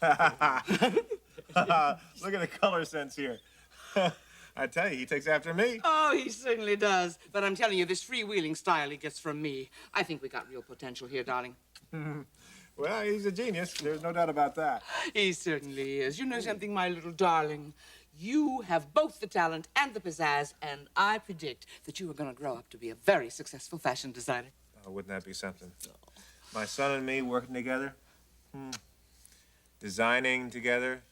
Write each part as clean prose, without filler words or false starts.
Look at the color sense here. I tell you, he takes after me. Oh, he certainly does. But I'm telling you, this freewheeling style he gets from me, I think we got real potential here, darling. Well, he's a genius. There's no doubt about that. He certainly is. You know something, my little darling? You have both the talent and the pizzazz, and I predict that you are going to grow up to be a very successful fashion designer. Oh, wouldn't that be something? My son and me working together. Designing together.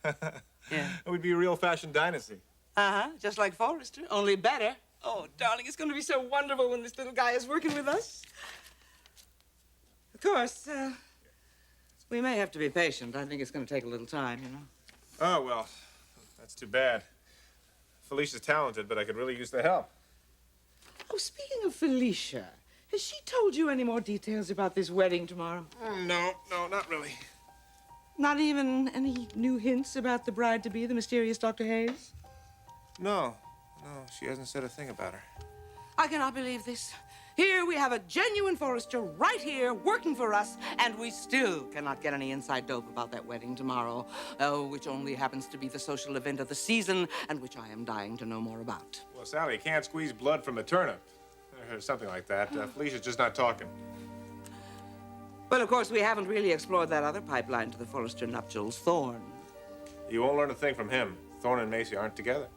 Yeah. It would be a real fashion dynasty. Uh-huh, just like Forrester, only better. Oh, darling, it's going to be so wonderful when this little guy is working with us. Of course, we may have to be patient. I think it's going to take a little time, you know. Oh, well, that's too bad. Felicia's talented, but I could really use the help. Oh, speaking of Felicia, has she told you any more details about this wedding tomorrow? No, not really. Not even any new hints about the bride-to-be, the mysterious Dr. Hayes? No, she hasn't said a thing about her. I cannot believe this. Here we have a genuine Forrester right here working for us, and we still cannot get any inside dope about that wedding tomorrow, which only happens to be the social event of the season, and which I am dying to know more about. Well, Sally, you can't squeeze blood from a turnip. Or something like that. Felicia's just not talking. But, of course, we haven't really explored that other pipeline to the Forrester nuptials, Thorne. You won't learn a thing from him. Thorne and Macy aren't together.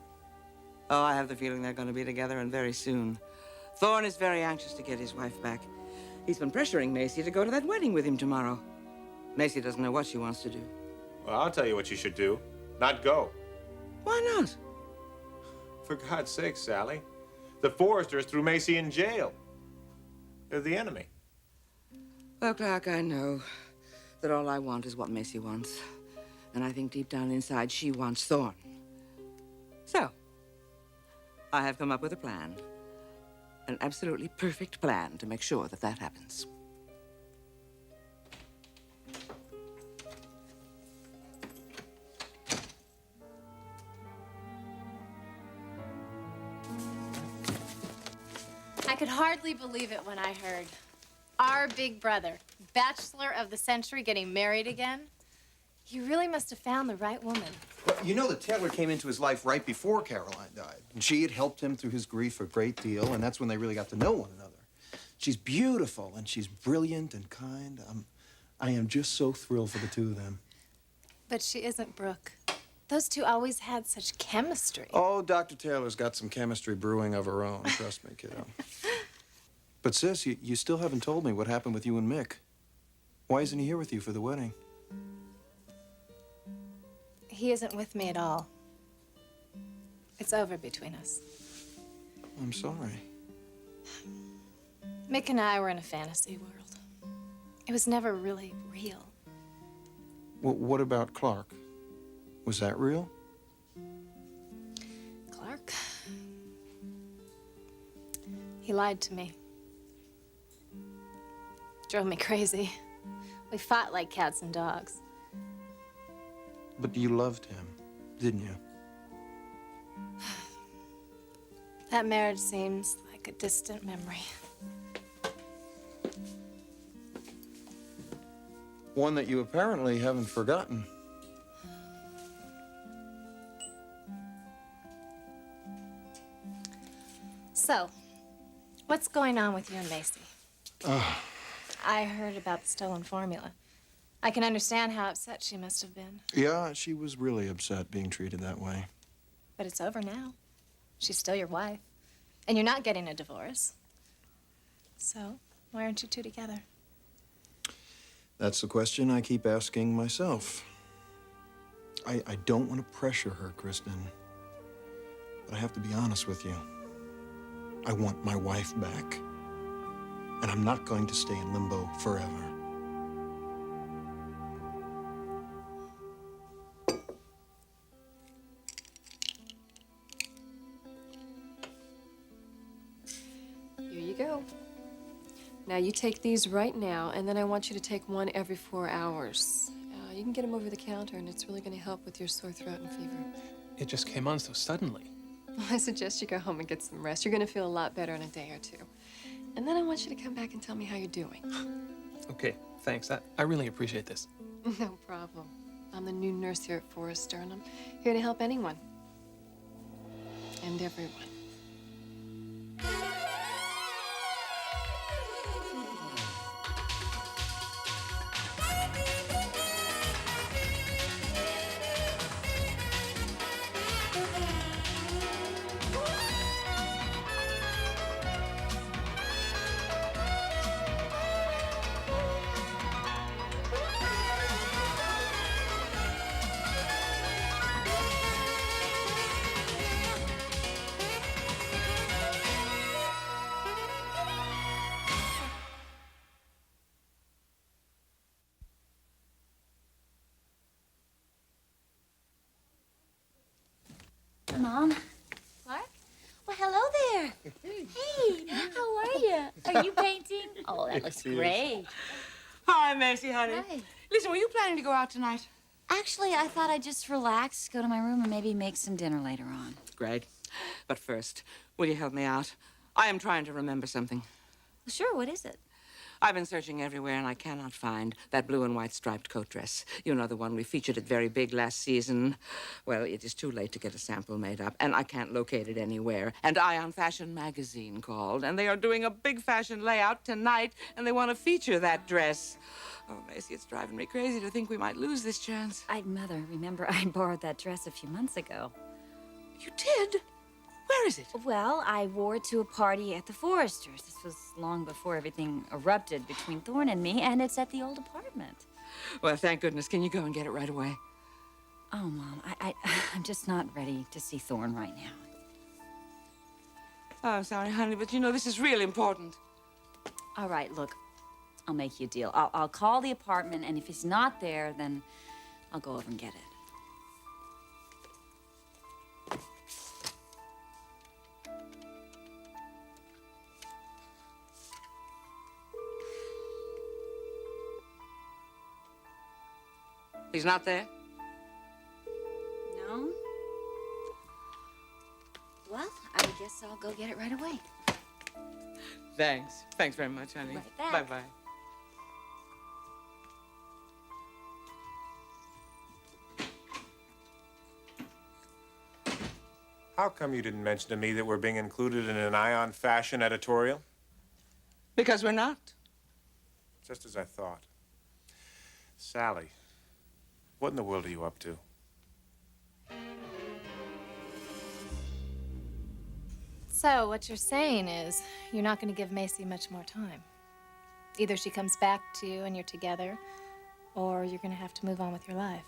Oh, I have the feeling they're going to be together, and very soon. Thorne is very anxious to get his wife back. He's been pressuring Macy to go to that wedding with him tomorrow. Macy doesn't know what she wants to do. Well, I'll tell you what you should do. Not go. Why not? For God's sake, Sally. The Forresters threw Macy in jail. They're the enemy. Well, Clark, I know that all I want is what Macy wants. And I think deep down inside, she wants Thorne. So, I have come up with a plan. An absolutely perfect plan to make sure that that happens. I could hardly believe it when I heard. Our big brother, bachelor of the century, getting married again. You really must have found the right woman. Well, you know that Taylor came into his life right before Caroline died. And she had helped him through his grief a great deal, and that's when they really got to know one another. She's beautiful, and she's brilliant and kind. I am just so thrilled for the two of them. But she isn't Brooke. Those two always had such chemistry. Oh, Dr. Taylor's got some chemistry brewing of her own, trust me, kiddo. But, sis, you still haven't told me what happened with you and Mick. Why isn't he here with you for the wedding? He isn't with me at all. It's over between us. I'm sorry. Mick and I were in a fantasy world. It was never really real. Well, what about Clark? Was that real? Clark? He lied to me. Drove me crazy. We fought like cats and dogs. But you loved him, didn't you? That marriage seems like a distant memory. One that you apparently haven't forgotten. So, what's going on with you and Macy? I heard about the stolen formula. I can understand how upset she must have been. Yeah, she was really upset being treated that way. But it's over now. She's still your wife. And you're not getting a divorce. So, why aren't you two together? That's the question I keep asking myself. I don't want to pressure her, Kristen. But I have to be honest with you. I want my wife back. And I'm not going to stay in limbo forever. Here you go. Now, you take these right now, and then I want you to take one every 4 hours. You can get them over the counter, and it's really going to help with your sore throat and fever. It just came on so suddenly. Well, I suggest you go home and get some rest. You're going to feel a lot better in a day or two. And then I want you to come back and tell me how you're doing. Okay, thanks. I really appreciate this. No problem. I'm the new nurse here at Forrester, and I'm here to help anyone. And everyone. Mom. Clark? Well, hello there. Hey, how are you? Are you painting? Oh, that looks great. Hi, Macy, honey. Hi. Listen, were you planning to go out tonight? Actually, I thought I'd just relax, go to my room, and maybe make some dinner later on. Great. But first, will you help me out? I am trying to remember something. Well, sure, what is it? I've been searching everywhere, and I cannot find that blue and white striped coat dress. You know, the one we featured at Very Big last season. Well, it is too late to get a sample made up, and I can't locate it anywhere. And Ion Fashion magazine called, and they are doing a big fashion layout tonight, and they want to feature that dress. Oh, Macy, it's driving me crazy to think we might lose this chance. Mother, remember I borrowed that dress a few months ago. You did? Where is it? Well, I wore it to a party at the Forresters. This was long before everything erupted between Thorne and me, and it's at the old apartment. Well, thank goodness. Can you go and get it right away? Oh, Mom, I'm just not ready to see Thorne right now. Oh, I'm sorry, honey, but you know, this is really important. All right, look, I'll make you a deal. I'll call the apartment, and if he's not there, then I'll go over and get it. He's not there? No? Well, I guess I'll go get it right away. Thanks. Thanks very much, honey. Right back. Bye-bye. How come you didn't mention to me that we're being included in an Ion Fashion editorial? Because we're not. Just as I thought. Sally, what in the world are you up to? So, what you're saying is you're not going to give Macy much more time. Either she comes back to you and you're together, or you're going to have to move on with your life.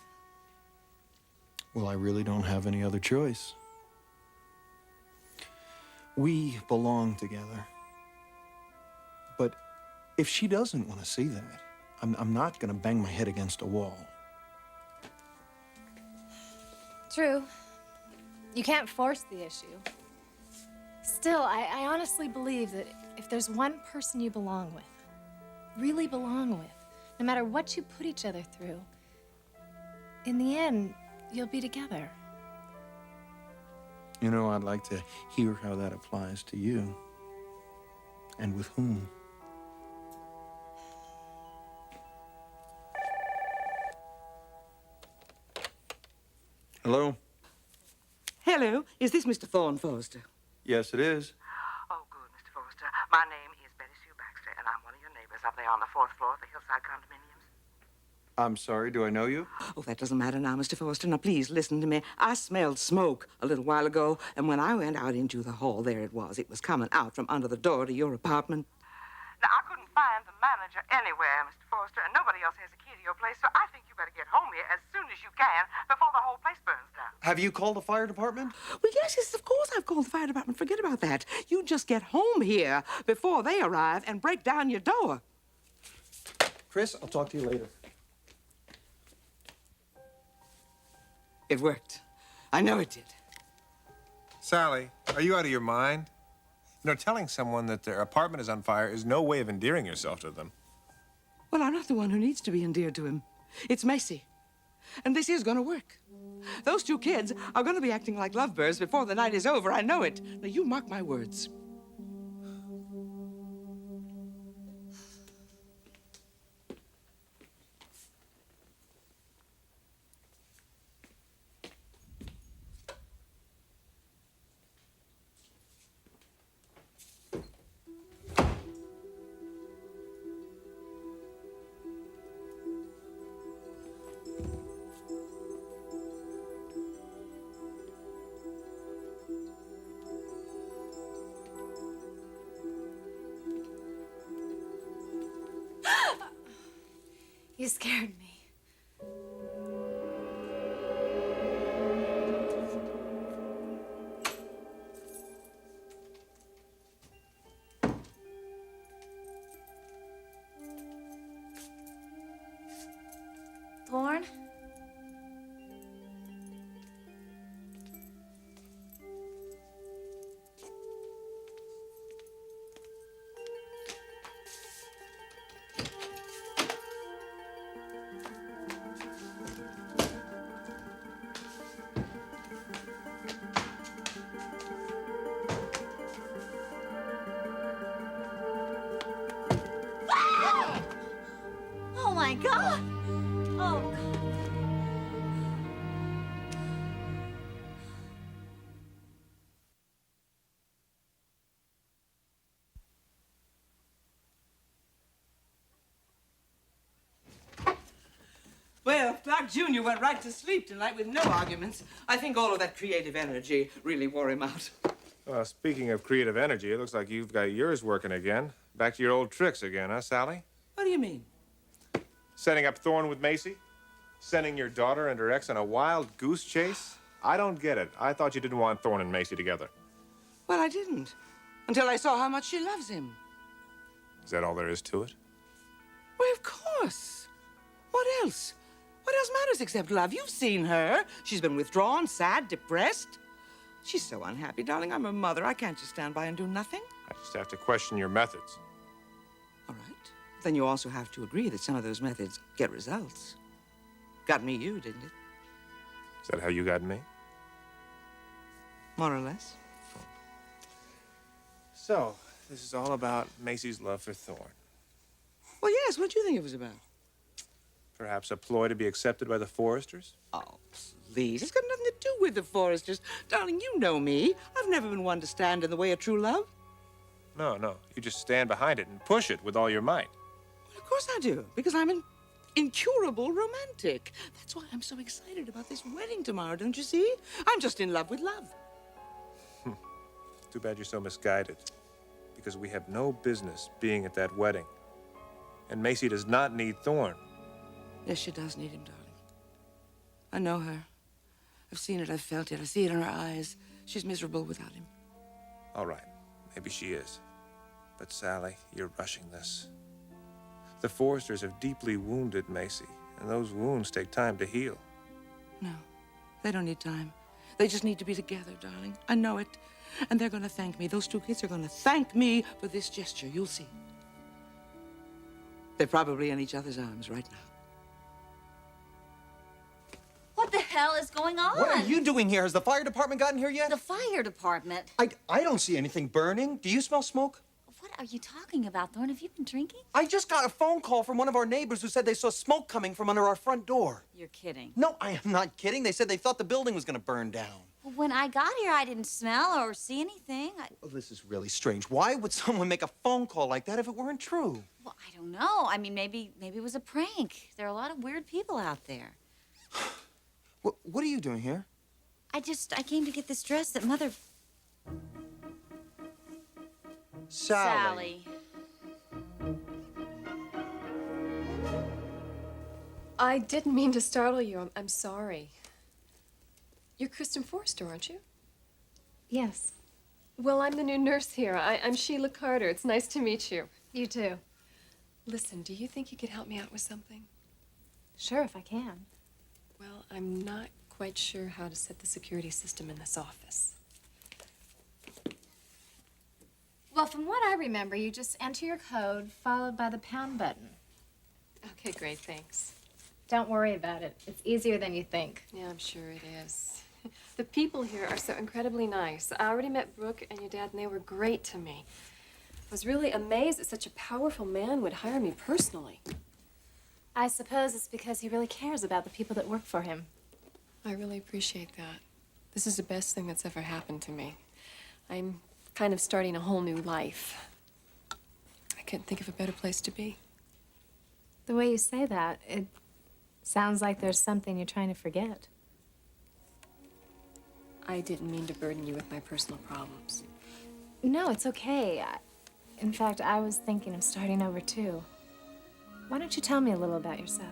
Well, I really don't have any other choice. We belong together. But if she doesn't want to see that, I'm not going to bang my head against a wall. True. You can't force the issue. Still, I honestly believe that if there's one person you belong with, really belong with, no matter what you put each other through, in the end, you'll be together. You know, I'd like to hear how that applies to you. And with whom? Hello? Hello. Is this Mr. Thorne, Forrester? Yes, it is. Oh, good, Mr. Forrester. My name is Betty Sue Baxter, and I'm one of your neighbors up there on the 4th floor of the Hillside condominiums. I'm sorry, do I know you? Oh, that doesn't matter now, Mr. Forrester. Now, please listen to me. I smelled smoke a little while ago, and when I went out into the hall, there it was. It was coming out from under the door to your apartment. Now, I couldn't find the manager anywhere, Mr. Forrester, and nobody else has a key to your place, so I think you better get home here as soon as you can before the whole place burns down. Have you called the fire department? Well, yes, of course I've called the fire department. Forget about that. You just get home here before they arrive and break down your door. Chris, I'll talk to you later. It worked. I know it did. Sally, are you out of your mind? You know, telling someone that their apartment is on fire is no way of endearing yourself to them. Well, I'm not the one who needs to be endeared to him. It's Macy. And this is going to work. Those two kids are going to be acting like lovebirds before the night is over. I know it. Now, you mark my words. You scared me. Thorne? Oh my God! Oh, God. Well, Clark Jr. went right to sleep tonight with no arguments. I think all of that creative energy really wore him out. Well, speaking of creative energy, it looks like you've got yours working again. Back to your old tricks again, huh, Sally? What do you mean? Setting up Thorne with Macy? Sending your daughter and her ex on a wild goose chase? I don't get it. I thought you didn't want Thorne and Macy together. Well, I didn't. Until I saw how much she loves him. Is that all there is to it? Well, of course. What else? What else matters except love? You've seen her. She's been withdrawn, sad, depressed. She's so unhappy, darling. I'm her mother. I can't just stand by and do nothing. I just have to question your methods. All right. Then you also have to agree that some of those methods get results. Got me you, didn't it? Is that how you got me? More or less. So, this is all about Macy's love for Thorne. Well, yes. What do you think it was about? Perhaps a ploy to be accepted by the Forresters? Oh, please. It's got nothing to do with the Forresters. Darling, you know me. I've never been one to stand in the way of true love. No, no. You just stand behind it and push it with all your might. Well, of course I do, because I'm an incurable romantic. That's why I'm so excited about this wedding tomorrow, don't you see? I'm just in love with love. Too bad you're so misguided. Because we have no business being at that wedding. And Macy does not need Thorne. Yes, she does need him, darling. I know her. I've seen it, I've felt it. I see it in her eyes. She's miserable without him. All right, maybe she is. But Sally, you're rushing this. The Forresters have deeply wounded Macy, and those wounds take time to heal. No, they don't need time. They just need to be together, darling. I know it. And they're gonna thank me. Those two kids are gonna thank me for this gesture. You'll see. They're probably in each other's arms right now. What the hell is going on? What are you doing here? Has the fire department gotten here yet? The fire department. I don't see anything burning. Do you smell smoke? What are you talking about, Thorne? Have you been drinking? I just got a phone call from one of our neighbors who said they saw smoke coming from under our front door. You're kidding. No, I am not kidding. They said they thought the building was going to burn down. Well, when I got here, I didn't smell or see anything. Well, this is really strange. Why would someone make a phone call like that if it weren't true? Well, I don't know. I mean, maybe it was a prank. There are a lot of weird people out there. What are you doing here? I came to get this dress that Mother... Sally. I didn't mean to startle you. I'm sorry. You're Kristen Forrester, aren't you? Yes. Well, I'm the new nurse here. I'm Sheila Carter. It's nice to meet you. You too. Listen, do you think you could help me out with something? Sure, if I can. Well, I'm not quite sure how to set the security system in this office. Well, from what I remember, you just enter your code followed by the pound button. Okay, great, thanks. Don't worry about it. It's easier than you think. Yeah, I'm sure it is. The people here are so incredibly nice. I already met Brooke and your dad, and they were great to me. I was really amazed that such a powerful man would hire me personally. I suppose it's because he really cares about the people that work for him. I really appreciate that. This is the best thing that's ever happened to me. I'm kind of starting a whole new life. I couldn't think of a better place to be. The way you say that, it sounds like there's something you're trying to forget. I didn't mean to burden you with my personal problems. No, it's okay. In fact, I was thinking of starting over too. Why don't you tell me a little about yourself?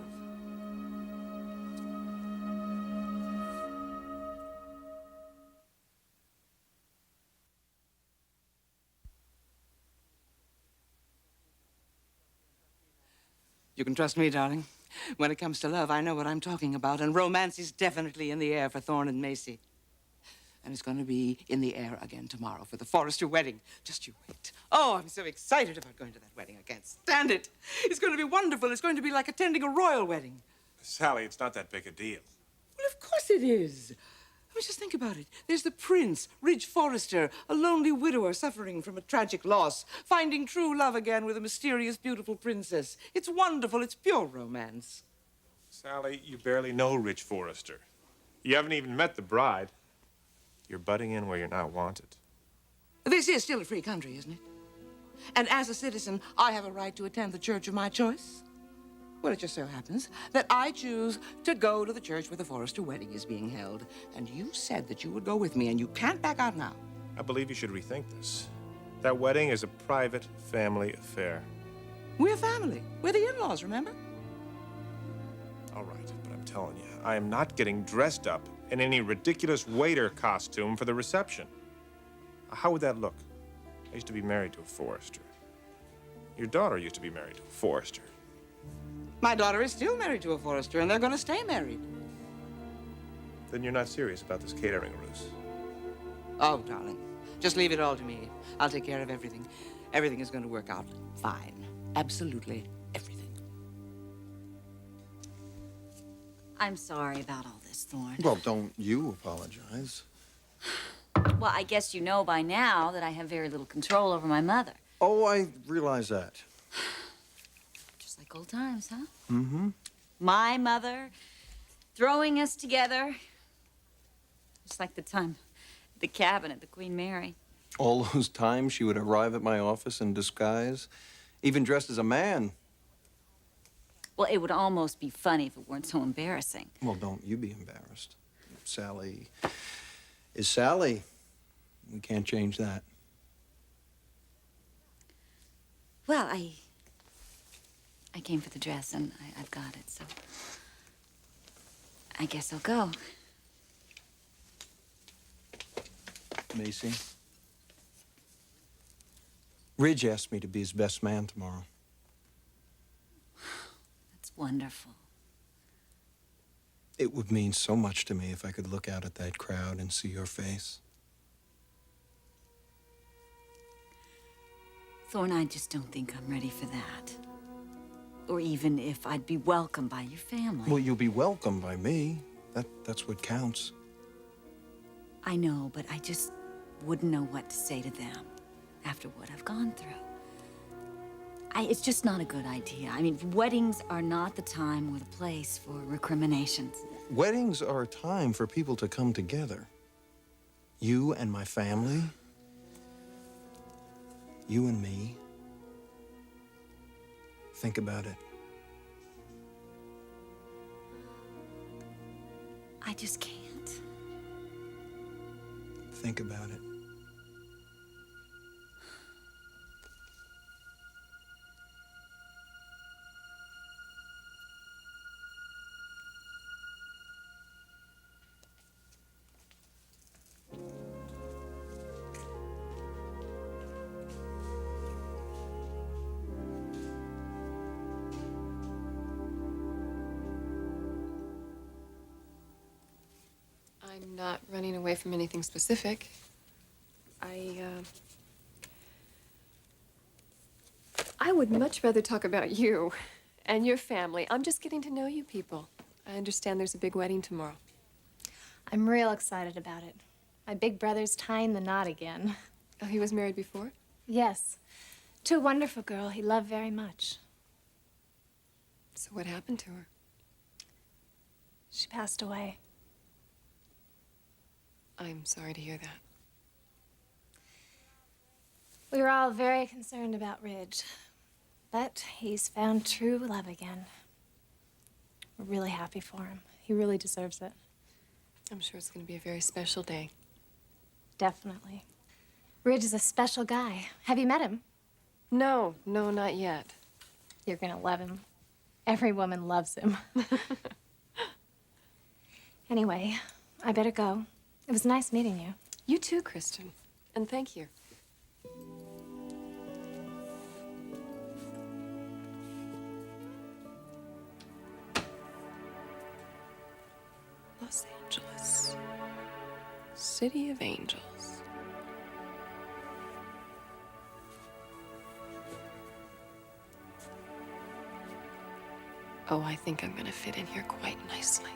You can trust me, darling. When it comes to love, I know what I'm talking about, and romance is definitely in the air for Thorne and Macy. And it's going to be in the air again tomorrow for the Forrester wedding. Just you wait. Oh, I'm so excited about going to that wedding. I can't stand it. It's going to be wonderful. It's going to be like attending a royal wedding. Sally, it's not that big a deal. Well, of course it is. I mean, just think about it. There's the prince, Ridge Forrester, a lonely widower suffering from a tragic loss, finding true love again with a mysterious, beautiful princess. It's wonderful. It's pure romance. Sally, you barely know Rich Forrester. You haven't even met the bride. You're butting in where you're not wanted. This is still a free country, isn't it? And as a citizen, I have a right to attend the church of my choice. Well, it just so happens that I choose to go to the church where the Forrester wedding is being held. And you said that you would go with me, and you can't back out now. I believe you should rethink this. That wedding is a private family affair. We're family. We're the in-laws, remember? All right, but I'm telling you, I am not getting dressed up in any ridiculous waiter costume for the reception. How would that look? I used to be married to a Forrester. Your daughter used to be married to a Forrester. My daughter is still married to a Forrester, and they're going to stay married. Then you're not serious about this catering ruse. Oh, darling, just leave it all to me. I'll take care of everything. Everything is going to work out fine. Absolutely everything. I'm sorry about all this, Thorne. Well, don't you apologize. Well, I guess you know by now that I have very little control over my mother. Oh, I realize that. Just like old times, huh? Mm-hmm. My mother throwing us together. Just like the time at the cabin at the Queen Mary. All those times she would arrive at my office in disguise, even dressed as a man. Well, it would almost be funny if it weren't so embarrassing. Well, don't you be embarrassed. Sally is Sally. We can't change that. Well, I came for the dress, and I've got it, so I guess I'll go. Macy. Ridge asked me to be his best man tomorrow. That's wonderful. It would mean so much to me if I could look out at that crowd and see your face. Thorne, I just don't think I'm ready for that. Or even if I'd be welcomed by your family. Well, you'll be welcomed by me. That's what counts. I know, but I just wouldn't know what to say to them after what I've gone through. It's just not a good idea. I mean, weddings are not the time or the place for recriminations. Weddings are a time for people to come together. You and my family. You and me. Think about it. I just can't. Think about it. I'm not running away from anything specific. I would much rather talk about you and your family. I'm just getting to know you people. I understand there's a big wedding tomorrow. I'm real excited about it. My big brother's tying the knot again. Oh, he was married before? Yes, to a wonderful girl he loved very much. So what happened to her? She passed away. I'm sorry to hear that. We were all very concerned about Ridge, but he's found true love again. We're really happy for him. He really deserves it. I'm sure it's going to be a very special day. Definitely. Ridge is a special guy. Have you met him? No, not yet. You're gonna love him. Every woman loves him. Anyway, I better go. It was nice meeting you. You too, Kristen. And thank you. Los Angeles, City of Angels. Oh, I think I'm gonna fit in here quite nicely.